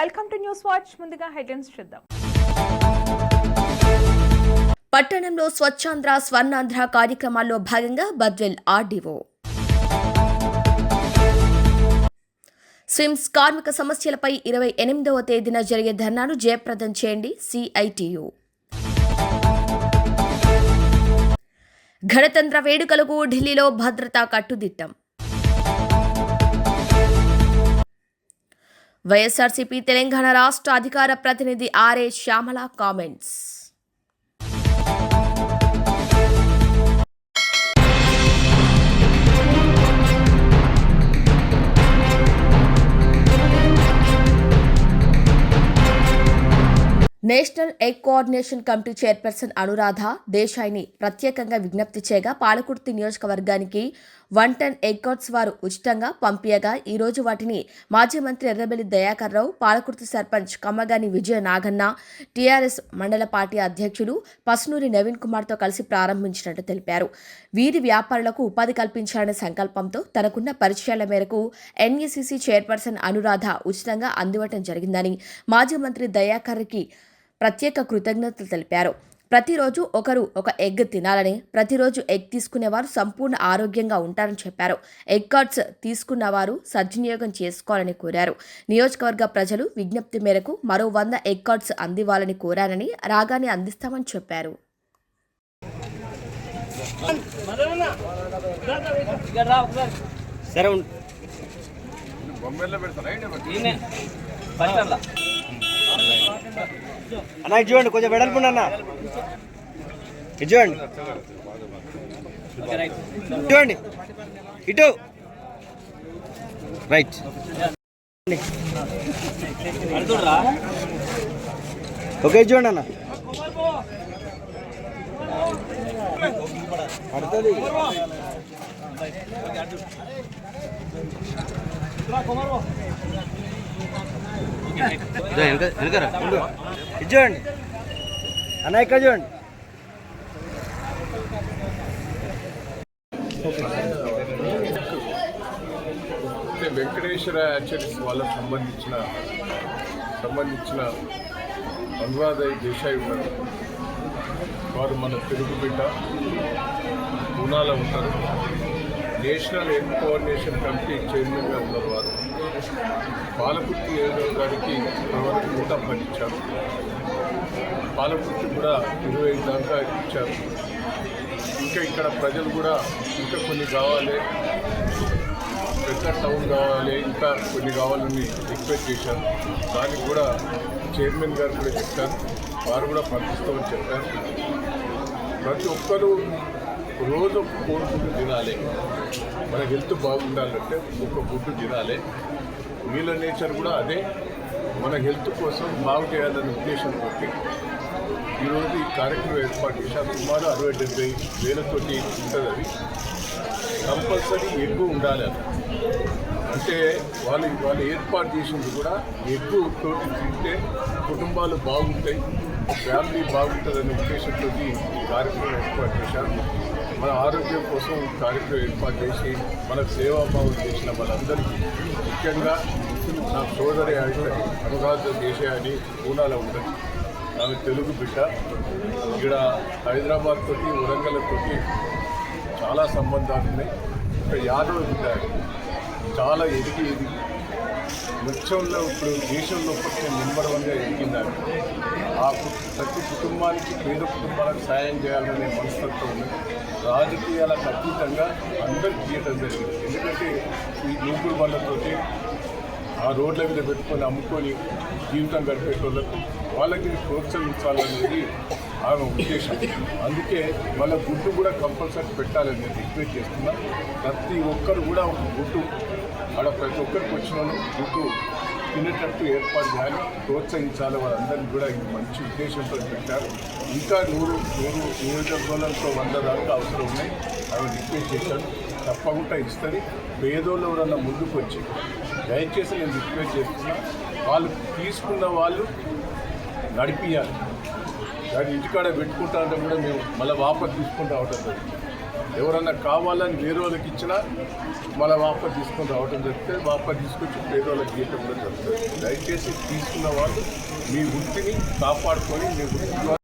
Welcome to news watch. ముందుగా headlines చూద్దాం. పట్టణంలో స్వచ్ఛాంధ్ర స్వర్ణాంధ్ర కార్యక్రమాల్లో భాగంగా బద్వేల్ ఆర్డీఓ స్విమ్స్ కార్మిక సమస్యలపై 28వ తేదీన జరిగే ధర్నాను జయప్రదం చేయండి సిఐటియు. గణతంత్ర వేడుకలకు ఢిల్లీలో భద్రతా కట్టుదిట్టం. వైఎస్ఆర్సీపీ తెలంగాణ రాష్ట్ర అధికార ప్రతినిధి RA Shyamala comments. National egg coordination committee chairperson Anuradha దేశాయిని ప్రత్యేకంగా విజ్ఞప్తి చేయగా పాలకుర్తి నియోజకవర్గానికి 1 టన్ ఎగ్ కార్డ్స్ వారు ఉచితంగా పంపించగా ఈరోజు వాటిని మాజీ మంత్రి ఎర్రబెల్లి దయాకర్ రావు, పాలకుర్తి సర్పంచ్ కమ్మగాని విజయ నాగన్న, టీఆర్ఎస్ మండల పార్టీ అధ్యక్షులు పసునూరి నవీన్ కుమార్తో కలిసి ప్రారంభించినట్టు తెలిపారు. వీధి వ్యాపారులకు ఉపాధి కల్పించాలనే సంకల్పంతో తనకున్న పరిచయాల మేరకు ఎన్ఈసీసీ చైర్పర్సన్ అనురాధ ఉచితంగా అందివ్వటం జరిగిందని మాజీ మంత్రి దయాకర్కి ప్రత్యేక కృతజ్ఞతలు తెలిపారు. ప్రతిరోజు ఒకరు ఒక ఎగ్ తినాలని, ప్రతిరోజు ఎగ్ తీసుకునేవారు సంపూర్ణ ఆరోగ్యంగా ఉంటారని చెప్పారు. ఎగ్ కార్డ్స్ తీసుకున్నవారు సద్వినియోగం చేసుకోవాలని కోరారు. నియోజకవర్గ ప్రజలు విజ్ఞప్తి మేరకు మరో 100 ఎగ్ కార్డ్స్ అందివ్వాలని కోరారని, రాగానే అందిస్తామని చెప్పారు. అన్న ఇది చూడండి, కొంచెం వెడల్పుండి అన్న, ఇది చూడండి, చూడండి ఇటు రైట్. ఓకే చూడండి అన్న, పడుతుంది. ఇది చూడండి అన్న, ఇక్కడ చూడండి. వెంకటేశ్వర యాచరీస్ వాళ్ళకు సంబంధించిన అనురాధ దేశాయి ఉన్నారు. వారు మన తెలుగు బిడ్డ పూనాలో ఉంటారు. నేషనల్ ఎగ్ కోఆర్డినేషన్ కమిటీ చైర్మన్గా ఉన్నారు. వారు పాలకుర్తి గారికి వరకు 110 ఇచ్చారు. పాలకుర్తి కూడా 25 దాకా ఇచ్చారు. ఇంకా ఇక్కడ ప్రజలు కూడా ఇంకా కొన్ని కావాలి, పెద్ద టౌన్ కావాలి, ఇంకా కొన్ని కావాలని రిక్వెస్ట్ చేశారు. దానికి కూడా చైర్మన్ గారు కూడా చెప్పారు, వారు కూడా పంపిస్తామని చెప్పారు. ప్రతి ఒక్కరూ రోజు ఒక కోడిగుడ్డు తినాలి. మన హెల్త్ బాగుండాలంటే ఒక గుడ్డు తినాలి. వీళ్ళ నేచర్ కూడా అదే, మన హెల్త్ కోసం బాగు చేయాలనే ఉద్దేశంతో ఈరోజు ఈ కార్యక్రమం ఏర్పాటు చేశారు. సుమారు 60-70 వేలతోటి ఉంటుంది. అది కంపల్సరీ ఎగ్గు ఉండాలి. అది అంటే వాళ్ళు ఏర్పాటు చేసింది కూడా ఎగ్గు తోటి తింటే కుటుంబాలు బాగుంటాయి, ఫ్యామిలీ బాగుంటుందనే ఉద్దేశంతో ఈ కార్యక్రమం ఏర్పాటు చేశారు. మన ఆరోగ్యం కోసం ఈ కార్యక్రమం ఏర్పాటు చేసి మనకు సేవాభావం చేసిన వాళ్ళందరికీ, ముఖ్యంగా నా సోదరి అనురాధ దేశాయి అని పూనాలో ఉంటుంది. ఆమె తెలుగు బిడ్డ. ఇక్కడ హైదరాబాద్ తోటి, వరంగల్ తోటి చాలా సంబంధాలు ఉన్నాయి. ఇక్కడ యాదవ్ బిడ్డ చాలా ఎదిగి నృత్యంలో ఇప్పుడు దేశంలో ఫస్ట్ నెంబర్ 1గా ఎదిగిందారు. ప్రతి కుటుంబానికి, పేద కుటుంబాలకు సాయం చేయాలనే మనస్తత్వం ఉంది. రాజకీయాలకు అతీతంగా అందరికి చేయడం జరిగింది. ఎందుకంటే ఈ నూగురు వాళ్ళతోటి ఆ రోడ్ల మీద పెట్టుకొని అమ్ముకొని జీవితం గడిపేటోళ్ళకు వాళ్ళకి ప్రోత్సహించాలనేది ఆమె ఉద్దేశం. అందుకే వాళ్ళ గుడ్డు కూడా కంపల్సరీ పెట్టాలని రిక్వెస్ట్ చేస్తున్నా. ప్రతి ఒక్కరు కూడా ఒక గుడ్డు ప్రతి ఒక్కరికి వచ్చిన గుడ్డు తినేటట్టు ఏర్పాటు చేయాలి, ప్రోత్సహించాలి. వాళ్ళందరినీ కూడా ఇది మంచి ఉద్దేశంతో పెట్టారు. ఇంకా 100 నియోజకవర్గాలతో 100 దాకా అవసరం ఉన్నాయి. అవి రిక్వెస్ట్ చేశారు, తప్పకుండా ఇస్తుంది. పేదోళ్ళు ఎవరన్నా ముందుకు వచ్చి దయచేసి నేను రిక్వెస్ట్ చేస్తున్నా, వాళ్ళు తీసుకున్న వాళ్ళు నడిపియాలి. దాన్ని ఇంటికాడ పెట్టుకుంటా అంటే కూడా మేము మళ్ళీ వాపసు తీసుకుంటూ అవుతుంది. ఎవరన్నా కావాలని వేరే వాళ్ళకి ఇచ్చినా మళ్ళీ వాపస్ తీసుకొని రావడం జరుగుతుంది, వాపస్ తీసుకొచ్చి పేదవాళ్ళకి గీయటం కూడా జరుగుతుంది. దయచేసి తీసుకున్న వాళ్ళు మీ వృత్తిని కాపాడుకొని మీ వృత్తి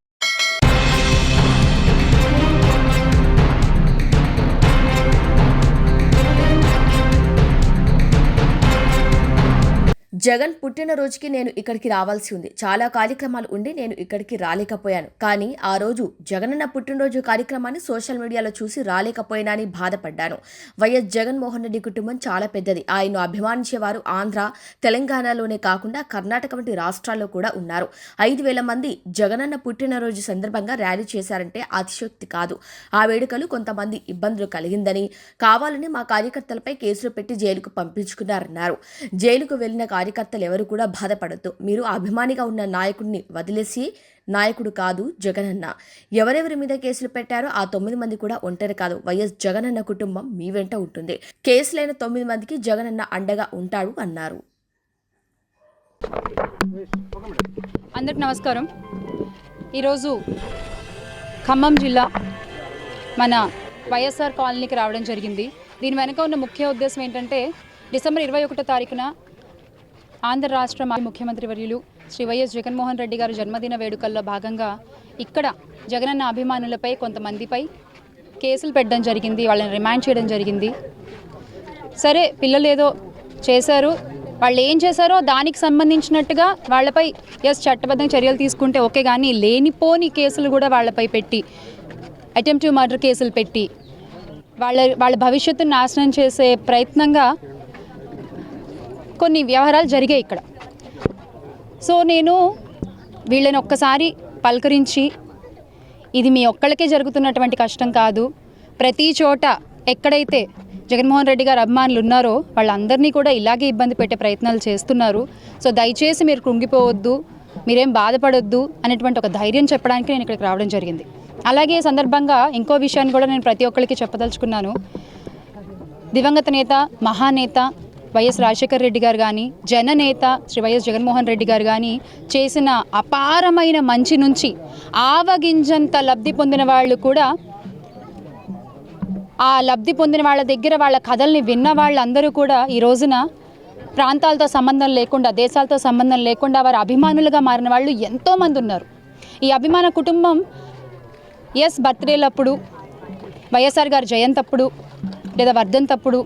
జగన్ పుట్టినరోజుకి నేను ఇక్కడికి రావాల్సి ఉంది. చాలా కార్యక్రమాలు ఉండి నేను ఇక్కడికి రాలేకపోయాను. కానీ ఆ రోజు జగనన్న పుట్టినరోజు కార్యక్రమాన్ని సోషల్ మీడియాలో చూసి రాలేకపోయినాని బాధపడ్డాను. వైఎస్ జగన్మోహన్ రెడ్డి కుటుంబం చాలా పెద్దది. ఆయన్ను అభిమానించేవారు ఆంధ్ర, తెలంగాణలోనే కాకుండా కర్ణాటక వంటి రాష్ట్రాల్లో కూడా ఉన్నారు. 5,000 మంది జగనన్న పుట్టినరోజు సందర్భంగా ర్యాలీ చేశారంటే అతిశయోక్తి కాదు. ఆ వేడుకలు కొంతమంది ఇబ్బందులు కలిగిందని, కావాలని మా కార్యకర్తలపై కేసులు పెట్టి జైలుకు పంపించుకున్నారన్నారు. జైలుకు వెళ్లిన కార్యకర్తలు ఎవరు కూడా బాధపడద్దు. మీరు అభిమానిగా ఉన్న నాయకుడిని వదిలేసి నాయకుడు కాదు జగనన్న. ఎవరెవరి మీద కేసులు పెట్టారో ఆ 9 మంది కూడా ఒంటరి కాదు. వైఎస్ జగనన్న కుటుంబం మీ వెంట ఉంటుంది. కేసులైన 9 మందికి జగనన్న అండగా ఉంటాడు అన్నారు. అందరికి నమస్కారం. ఈరోజు ఖమ్మం జిల్లా మన వైఎస్ఆర్ కాలనీకి రావడం జరిగింది. దీని వెనుక ఉన్న ముఖ్య ఉద్దేశం ఏంటంటే డిసెంబర్ 21వ తారీఖున ఆంధ్ర రాష్ట్ర మాజీ ముఖ్యమంత్రి వర్యులు శ్రీ వైఎస్ జగన్మోహన్ రెడ్డి గారి జన్మదిన వేడుకల్లో భాగంగా ఇక్కడ జగనన్న అభిమానులపై కొంతమందిపై కేసులు పెట్టడం జరిగింది, వాళ్ళని రిమాండ్ చేయడం జరిగింది. సరే, పిల్లలు ఏదో చేశారు, వాళ్ళు ఏం చేశారో దానికి సంబంధించినట్టుగా వాళ్ళపై చట్టబద్ధంగా చర్యలు తీసుకుంటే ఓకే, కానీ లేనిపోని కేసులు కూడా వాళ్ళపై పెట్టి అటెంప్టివ్ మర్డర్ కేసులు పెట్టి వాళ్ళ భవిష్యత్తును నాశనం చేసే ప్రయత్నంగా కొన్ని వ్యవహారాలు జరిగాయి ఇక్కడ. సో నేను వీళ్ళని ఒక్కసారి పలకరించి, ఇది మీ ఒక్కళ్ళకే జరుగుతున్నటువంటి కష్టం కాదు, ప్రతి చోట ఎక్కడైతే జగన్మోహన్ రెడ్డి గారు అభిమానులు ఉన్నారో వాళ్ళందరినీ కూడా ఇలాగే ఇబ్బంది పెట్టే ప్రయత్నాలు చేస్తున్నారు. సో దయచేసి మీరు కృంగిపోవద్దు, మీరేం బాధపడొద్దు అనేటువంటి ఒక ధైర్యం చెప్పడానికి నేను ఇక్కడికి రావడం జరిగింది. అలాగే ఈ సందర్భంగా ఇంకో విషయాన్ని కూడా నేను ప్రతి ఒక్కరికి చెప్పదలుచుకున్నాను. దివంగత నేత, మహానేత వైఎస్ రాజశేఖర రెడ్డి గారు కానీ, జననేత శ్రీ వైఎస్ జగన్మోహన్ రెడ్డి గారు కానీ చేసిన అపారమైన మంచి నుంచి ఆవగింజంత లబ్ధి పొందిన వాళ్ళు కూడా, ఆ లబ్ధి పొందిన వాళ్ళ దగ్గర వాళ్ళ కథల్ని విన్న వాళ్ళందరూ కూడా ఈ రోజున ప్రాంతాలతో సంబంధం లేకుండా, దేశాలతో సంబంధం లేకుండా వారి అభిమానులుగా మారిన వాళ్ళు ఎంతోమంది ఉన్నారు. ఈ అభిమాన కుటుంబం బర్త్డేలప్పుడు, వైఎస్ఆర్ గారి జయంతప్పుడు లేదా వర్ధంతప్పుడు,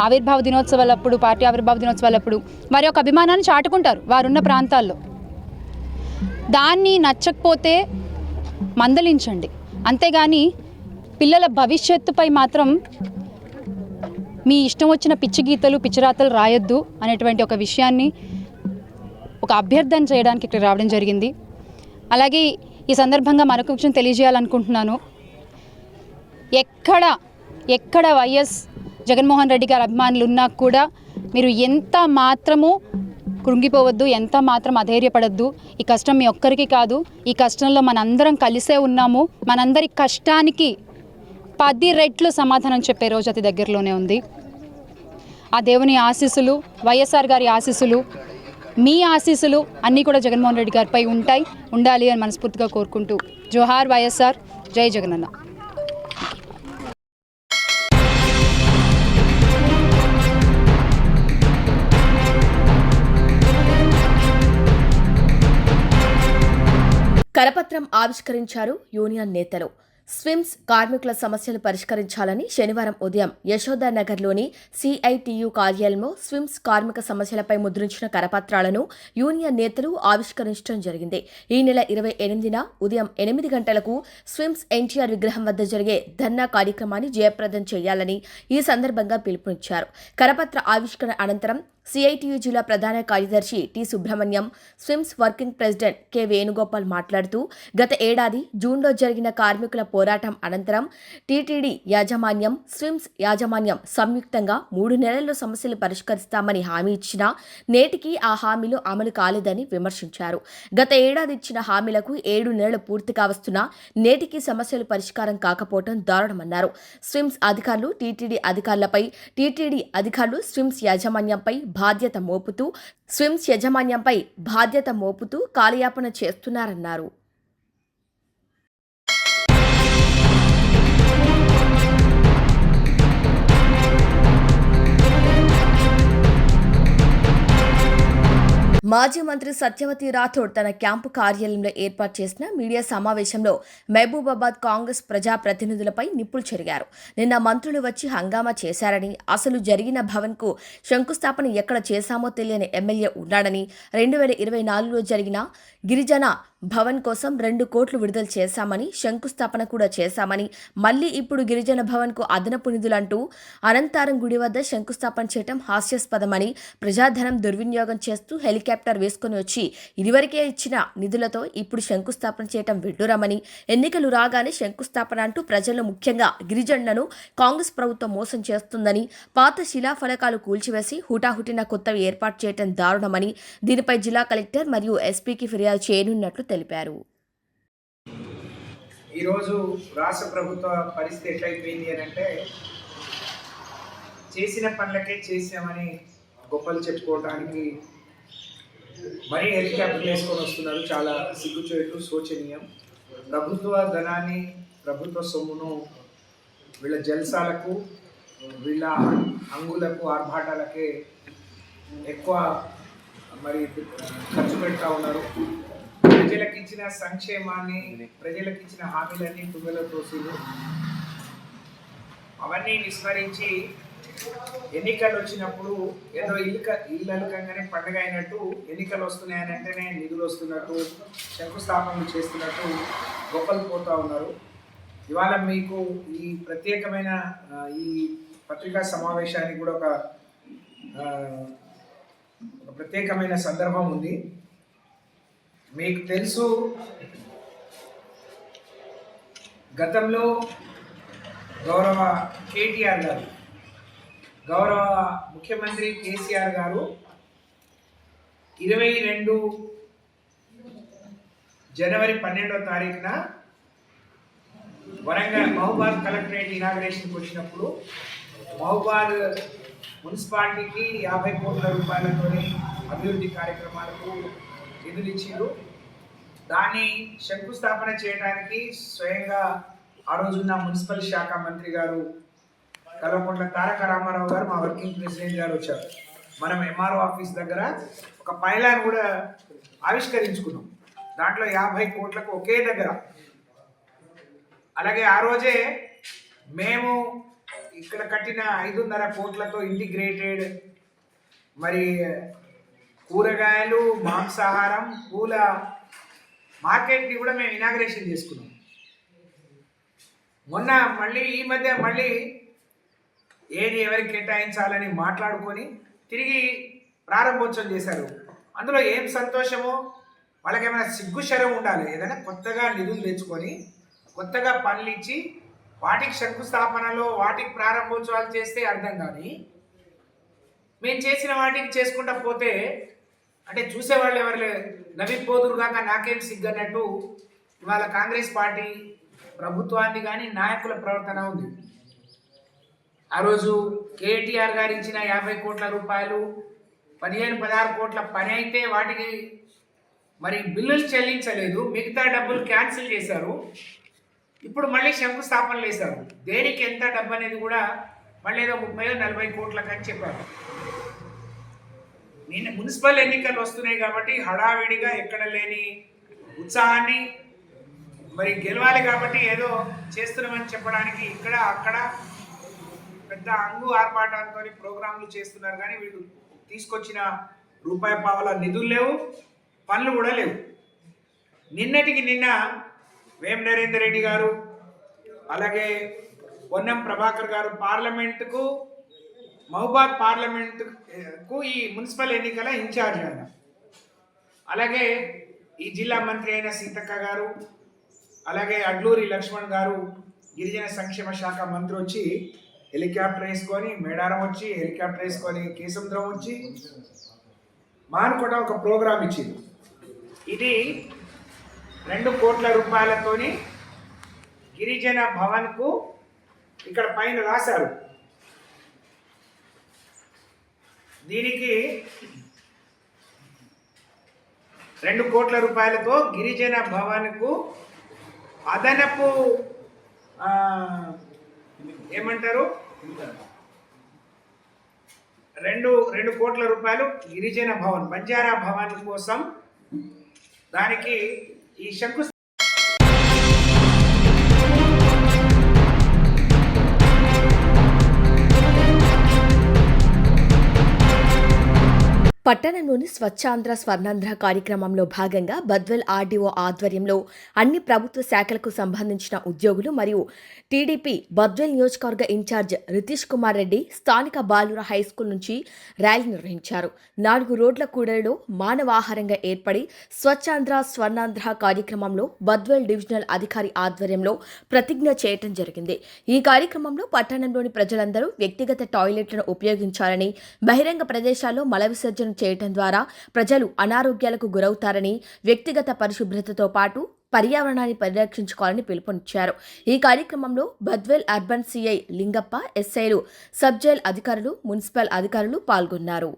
ఆవిర్భావ దినోత్సవాలప్పుడు, పార్టీ ఆవిర్భావ దినోత్సవాలప్పుడు వారి యొక్క అభిమానాన్ని చాటుకుంటారు వారున్న ప్రాంతాల్లో. దాన్ని నచ్చకపోతే మందలించండి, అంతేగాని పిల్లల భవిష్యత్తుపై మాత్రం మీ ఇష్టం వచ్చిన పిచ్చి గీతలు, పిచ్చిరాతలు రాయొద్దు అనేటువంటి ఒక విషయాన్ని, ఒక అభ్యర్థన చేయడానికి ఇక్కడ రావడం జరిగింది. అలాగే ఈ సందర్భంగా మరొక విషయం తెలియజేయాలనుకుంటున్నాను. ఎక్కడ వైఎస్ జగన్మోహన్ రెడ్డి గారి అభిమానులు ఉన్నా కూడా మీరు ఎంత మాత్రము కృంగిపోవద్దు, ఎంత మాత్రం అధైర్యపడద్దు. ఈ కష్టం మీ ఒక్కరికి కాదు, ఈ కష్టంలో మనందరం కలిసే ఉన్నాము. మనందరి కష్టానికి 10 రెట్లు సమాధానం చెప్పే రోజు అతి దగ్గరలోనే ఉంది. ఆ దేవుని ఆశీస్సులు, వైఎస్ఆర్ గారి ఆశీస్సులు, మీ ఆశీస్సులు అన్నీ కూడా జగన్మోహన్ రెడ్డి గారిపై ఉండాలి అని మనస్ఫూర్తిగా కోరుకుంటూ, జోహార్ వైఎస్ఆర్, జై జగనన్న. కరపత్రం ఆవిష్కరించారు యూనియన్ నేతలు. స్విమ్స్ కార్మికుల సమస్యలు పరిష్కరించాలని శనివారం ఉదయం యశోదానగర్లోని సిఐటియు కార్యాలయంలో స్విమ్స్ కార్మిక సమస్యలపై ముద్రించిన కరపత్రాలను యూనియన్ నేతలు ఆవిష్కరించడం జరిగింది. ఈ నెల 28న ఉదయం 8 గంటలకు స్విమ్స్ ఎన్టీఆర్ విగ్రహం వద్ద జరిగే ధర్నా కార్యక్రమాన్ని జయప్రదం చేయాలని ఈ సందర్భంగా పిలుపునిచ్చారు. కరపత్ర ఆవిష్కరణ అనంతరం సిఐటియు జిల్లా ప్రధాన కార్యదర్శి T Subrahmanyam, SVIMS working president K Venugopal మాట్లాడుతూ, గత ఏడాది జూన్లో జరిగిన కార్మికుల పోరాటం అనంతరం టీటీడీ యాజమాన్యం, స్విమ్స్ యాజమాన్యం సంయుక్తంగా 3 నెలల్లో సమస్యలు పరిష్కరిస్తామని హామీ ఇచ్చినా నేటికి ఆ హామీలు అమలు కాలేదని విమర్శించారు. గత ఏడాది ఇచ్చిన హామీలకు 7 నెలలు పూర్తి కావస్తున్నా నేటికి సమస్యలు పరిష్కారం కాకపోవడం దారుణమన్నారు. స్విమ్స్ అధికారులు టీటీడీ అధికారులపై, టీటీడీ అధికారులు స్విమ్స్ యాజమాన్యంపై బాధ్యత మోపుతూ కాలయాపన చేస్తున్నారన్నారు. మాజీ మంత్రి సత్యవతి రాథోడ్ తన క్యాంపు కార్యాలయంలో ఏర్పాటు చేసిన మీడియా సమావేశంలో మహబూబాబాద్ కాంగ్రెస్ ప్రజా ప్రతినిధులపై నిప్పులు చెరిగారు. నిన్న మంత్రులు వచ్చి హంగామా చేశారని, అసలు జరిగిన భవన్కు శంకుస్థాపన ఎక్కడ చేశామో తెలియని ఎమ్మెల్యే ఉన్నాడని, 2024లో జరిగిన గిరిజన భవన్ కోసం 2 కోట్లు విడుదల చేశామని, శంకుస్థాపన కూడా చేశామని, మళ్లీ ఇప్పుడు గిరిజన భవన్కు అదనపు నిధులంటూ అనంతారం గుడి వద్ద శంకుస్థాపన చేయడం హాస్యాస్పదమని, ప్రజాధనం దుర్వినియోగం చేస్తూ హెలికాప్టర్ వేసుకుని వచ్చి ఇదివరకే ఇచ్చిన నిధులతో ఇప్పుడు శంకుస్థాపన చేయడం విడ్డూరమని, ఎన్నికలు రాగానే శంకుస్థాపన అంటూ ప్రజలను ముఖ్యంగా గిరిజనులను కాంగ్రెస్ ప్రభుత్వం మోసం చేస్తుందని, పాత శిలాఫలకాలు కూల్చివేసి హుటాహుటిన కొత్తవి ఏర్పాటు చేయడం దారుణమని, దీనిపై జిల్లా కలెక్టర్ మరియు ఎస్పీకి ఫిర్యాదు చేయనున్నట్లు తెలిపారు. ఈరోజు రాష్ట్ర ప్రభుత్వ పరిస్థితి ఎట్లయిపోయింది అని అంటే, చేసిన పనులకే చేసామని గొప్పలు చెప్పుకోవడానికి మరీ హెలికాప్టర్లు వేసుకొని వస్తున్నారు. చాలా సిగ్గుచేటు, శోచనీయం. ప్రభుత్వ ధనాన్ని, ప్రభుత్వ సొమ్మును వీళ్ళ జల్సాలకు, వీళ్ళ అంగులకు, ఆర్భాటాలకే ఎక్కువ ఖర్చు పెడతా ఉన్నారు. ప్రజలకు ఇచ్చిన సంక్షేమాన్ని, ప్రజలకు ఇచ్చిన హామీలన్నీ తుమ్మెలో తోసిలు. అవన్నీ విస్మరించి ఎన్నికలు వచ్చినప్పుడు ఏదో ఇల్లు అలకంగానే పండుగ అయినట్టు, ఎన్నికలు వస్తున్నాయని అంటేనే నిధులు వస్తున్నట్టు, శంకుస్థాపనలు చేస్తున్నట్టు గొప్పలు పోతూ ఉన్నారు. ఇవాళ మీకు ఈ ప్రత్యేకమైన ఈ పత్రికా సమావేశానికి కూడా ఒక ప్రత్యేకమైన సందర్భం ఉంది. మీకు తెలుసు, గతంలో గౌరవ కేటీఆర్ గారు, గౌరవ ముఖ్యమంత్రి కేసీఆర్ గారు 22 జనవరి 12వ తారీఖున వరంగల్ మహబూబాద్ కలెక్టరేట్ ఇనాగ్రేషన్కి వచ్చినప్పుడు మహబూబాద్ మున్సిపాలిటీకి 50 కోట్ల రూపాయలతో అభివృద్ధి కార్యక్రమాలకు నిధులు ఇచ్చారు. దాన్ని శంకుస్థాపన చేయడానికి స్వయంగా ఆ రోజున్న మున్సిపల్ శాఖ మంత్రి గారు కల్వకుంట్ల తారక రామారావు గారు, మా వర్కింగ్ ప్రెసిడెంట్ గారు వచ్చారు. మనం ఎంఆర్ఓ ఆఫీస్ దగ్గర ఒక పైలాన్ కూడా ఆవిష్కరించుకున్నాం. దాంట్లో 50 కోట్లకు ఒకే దగ్గర. అలాగే ఆ రోజే మేము ఇక్కడ కట్టిన 5.5 కోట్లతో ఇంటిగ్రేటెడ్ కూరగాయలు, మాంసాహారం, పూల మార్కెట్ని కూడా మేము ఇనాగ్రేషన్ చేసుకున్నాం. మొన్న ఈ మధ్య ఏది ఎవరికి కేటాయించాలని మాట్లాడుకొని తిరిగి ప్రారంభోత్సవం చేశారు. అందులో ఏం సంతోషమో, వాళ్ళకి ఏమైనా సిగ్గు శరం ఉండాలి. ఏదైనా కొత్తగా నిధులు తెచ్చుకొని కొత్తగా పనులు ఇచ్చి వాటికి శంకుస్థాపనలో, వాటికి ప్రారంభోత్సవాలు చేస్తే అర్థం. కానీ మేము చేసిన వాటికి చేసుకుంటా పోతే అంటే చూసేవాళ్ళు ఎవరు నవ్విపోదురు కాక నాకేం సిగ్గన్నట్టు ఇవాళ కాంగ్రెస్ పార్టీ ప్రభుత్వాన్ని కానీ నాయకుల ప్రవర్తన ఉంది. ఆ రోజు కేటీఆర్ గారు ఇచ్చిన 50 కోట్ల రూపాయలు, 15-16 కోట్ల పని అయితే వాటికి బిల్లులు చెల్లించలేదు, మిగతా డబ్బులు క్యాన్సిల్ చేశారు. ఇప్పుడు మళ్ళీ శంకుస్థాపనలు వేశారు. దేనికి ఎంత డబ్బు అనేది కూడా మళ్ళీ ఏదో 30-40 కోట్లకని చెప్పారు. నిన్న మున్సిపల్ ఎన్నికలు వస్తున్నాయి కాబట్టి హడావిడిగా ఎక్కడ లేని ఉత్సాహాన్ని, గెలవాలి కాబట్టి ఏదో చేస్తున్నామని చెప్పడానికి ఇక్కడ అక్కడ పెద్ద అంగు ఆర్పాటాలతో ప్రోగ్రాంలు చేస్తున్నారు. కానీ వీళ్ళు తీసుకొచ్చిన రూపాయి పావల నిధులు లేవు, పనులు కూడా లేవు. నిన్నటికి నిన్న వేం నరేందర్ రెడ్డి గారు, అలాగే పొన్నం ప్రభాకర్ గారు పార్లమెంటుకు, మహబూబాద్ పార్లమెంటుకు ఈ మున్సిపల్ ఎన్నికల ఇన్ఛార్జ్ ఆయన, అలాగే ఈ జిల్లా మంత్రి అయిన సీతక్క గారు, అలాగే అడ్లూరి లక్ష్మణ్ గారు గిరిజన సంక్షేమ శాఖ మంత్రి వచ్చి హెలికాప్టర్ వేసుకొని, మేడారం వచ్చి హెలికాప్టర్ వేసుకొని, కేసముద్రం వచ్చి మానుకోట ఒక ప్రోగ్రాం ఇచ్చింది. ఇది 2 కోట్ల రూపాయలతోని గిరిజన భవన్కు ఇక్కడ పైన రాశారు. దీనికి 2 కోట్ల రూపాయలతో గిరిజన భవన్కు అదనపు ఏమంటారు రెండు కోట్ల రూపాయలు గిరిజన భవన్ బంజారా భవన్ కోసం దానికి ఈ శంకు పట్టణంలోని స్వచ్ఛాంధ్ర స్వర్ణాంధ్ర కార్యక్రమంలో భాగంగా బద్వెల్ ఆర్డీఓ ఆధ్వర్యంలో అన్ని ప్రభుత్వ శాఖలకు సంబంధించిన ఉద్యోగులు మరియు టీడీపీ బద్వెల్ నియోజకవర్గ ఇన్ఛార్జ్ రితీష్ కుమార్ రెడ్డి స్థానిక బాలుర హైస్కూల్ నుంచి ర్యాలీ నిర్వహించారు. 4 రోడ్ల కూడలిలో మానవాహారంగా ఏర్పడి స్వచ్ఛాంధ్ర స్వర్ణాంధ్ర కార్యక్రమంలో బద్వెల్ డివిజనల్ అధికారి ఆధ్వర్యంలో ప్రతిజ్ఞ చేయటం జరిగింది. ఈ కార్యక్రమంలో పట్టణంలోని ప్రజలందరూ వ్యక్తిగత టాయిలెట్లను ఉపయోగించాలని, బహిరంగ ప్రదేశాల్లో మల విసర్జన చేయటం ద్వారా ప్రజలు అనారోగ్యాలకు గురవుతారని, వ్యక్తిగత పరిశుభ్రతతో పాటు పర్యావరణాన్ని పరిరక్షించుకోవాలని పిలుపునిచ్చారు. ఈ కార్యక్రమంలో బద్వెల్ అర్బన్ సిఐ లింగప్ప, ఎస్ఐలు, సబ్ జైల్ అధికారులు, మున్సిపల్ అధికారులు పాల్గొన్నారు.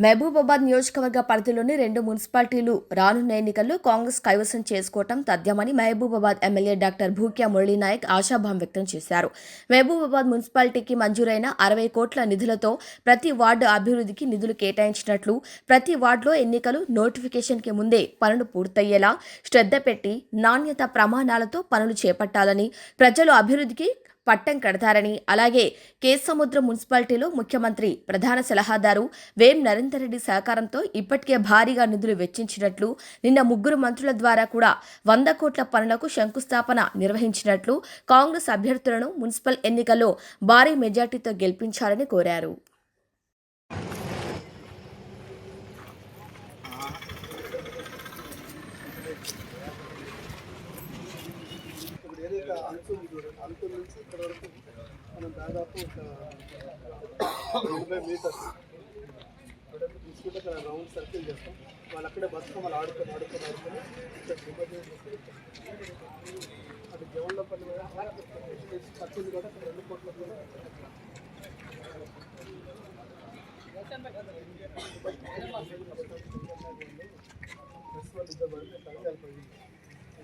మహబూబాబాద్ నియోజకవర్గ పరిధిలోని 2 మున్సిపాలిటీలు రానున్న ఎన్నికల్లో కాంగ్రెస్ కైవసం చేసుకోవటం తథ్యమని మహబూబాబాద్ ఎమ్మెల్యే డాక్టర్ భూక్యా మురళీనాయక్ ఆశాభావం వ్యక్తం చేశారు. మహబూబాబాద్ మున్సిపాలిటీకి మంజూరైన 60 కోట్ల నిధులతో ప్రతి వార్డు అభివృద్ధికి నిధులు కేటాయించినట్లు, ప్రతి వార్డులో ఎన్నికలు నోటిఫికేషన్కి ముందే పనులు పూర్తయ్యేలా శ్రద్ధ పెట్టి నాణ్యత ప్రమాణాలతో పనులు చేపట్టాలని, ప్రజలు అభివృద్ధికి పట్టం కడతారని, అలాగే కేసముద్రం మున్సిపాలిటీలో ముఖ్యమంత్రి ప్రధాన సలహాదారు వేం నరేందర్ రెడ్డి సహకారంతో ఇప్పటికే భారీగా నిధులు వెచ్చించినట్లు, నిన్న 3 మంత్రుల ద్వారా కూడా 100 కోట్ల పనులకు శంకుస్థాపన నిర్వహించినట్లు, కాంగ్రెస్ అభ్యర్థులను మున్సిపల్ ఎన్నికల్లో భారీ మెజార్టీతో గెలిపించాలని కోరారు. అంతు నుంచి ఇక్కడ వరకు మనం దాదాపు ఒక 20 మీటర్స్ తీసుకుంటే ఇక్కడ రౌండ్ సర్కిల్ చేస్తాం. వాళ్ళు అక్కడే బతుకమ్మలు ఆడుకొని ఇక్కడ అది జవన్లపల్లి ఖర్చులు కూడా 2 కోట్ల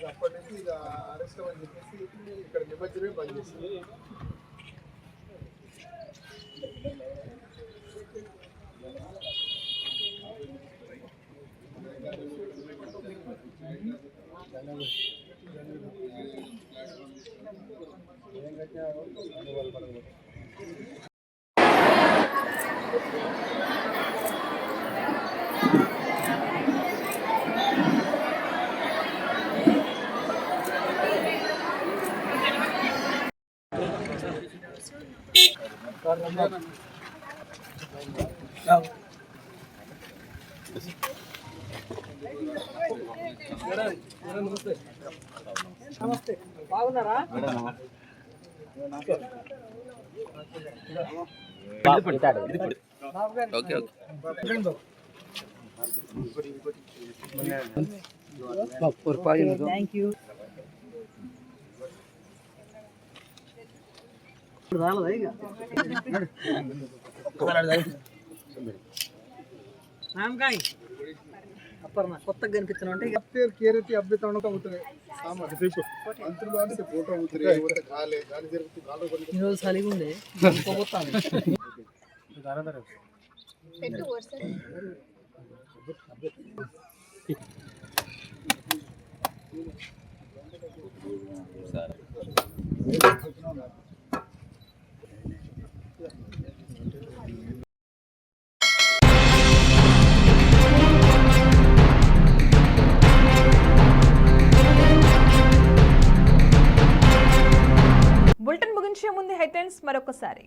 అప్పటి నుంచి ఇక అరెస్ట్ అని చెప్పేసి ఇక్కడ నిమజ్జనమే బంద్ చేసింది. నమస్తే బాగున్నారా? Thank you. రామకాయ్ అప్పర్ణ కొత్తగా కనిపిస్తున్నా అంటే కేరతి అభ్యత ఈరోజు చలిగా ఉండే బులెటిన్ ముగించే ముందు హెడ్లైన్స్ మరొకసారి.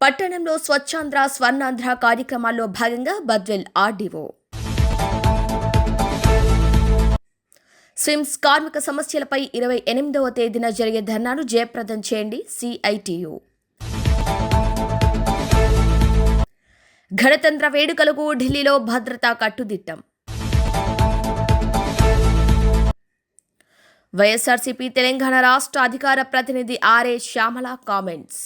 పట్టణంలో స్వచ్ఛాంధ్ర స్వర్ణాంధ్ర కార్యక్రమాల్లో భాగంగా బద్వేల్ ఆర్డీఓ. స్విమ్స్ కార్మిక సమస్యలపై 28వ తేదీన జరిగే ధర్నాను జయప్రదం చేయండి సిఐటియు. గణతంత్ర వేడుకలకు ఢిల్లీలో భద్రతా కట్టుదిట్టం. వైఎస్ఆర్సీపీ తెలంగాణ రాష్ట్ర అధికార ప్రతినిధి ఆర్ఏ శ్యామల కామెంట్స్.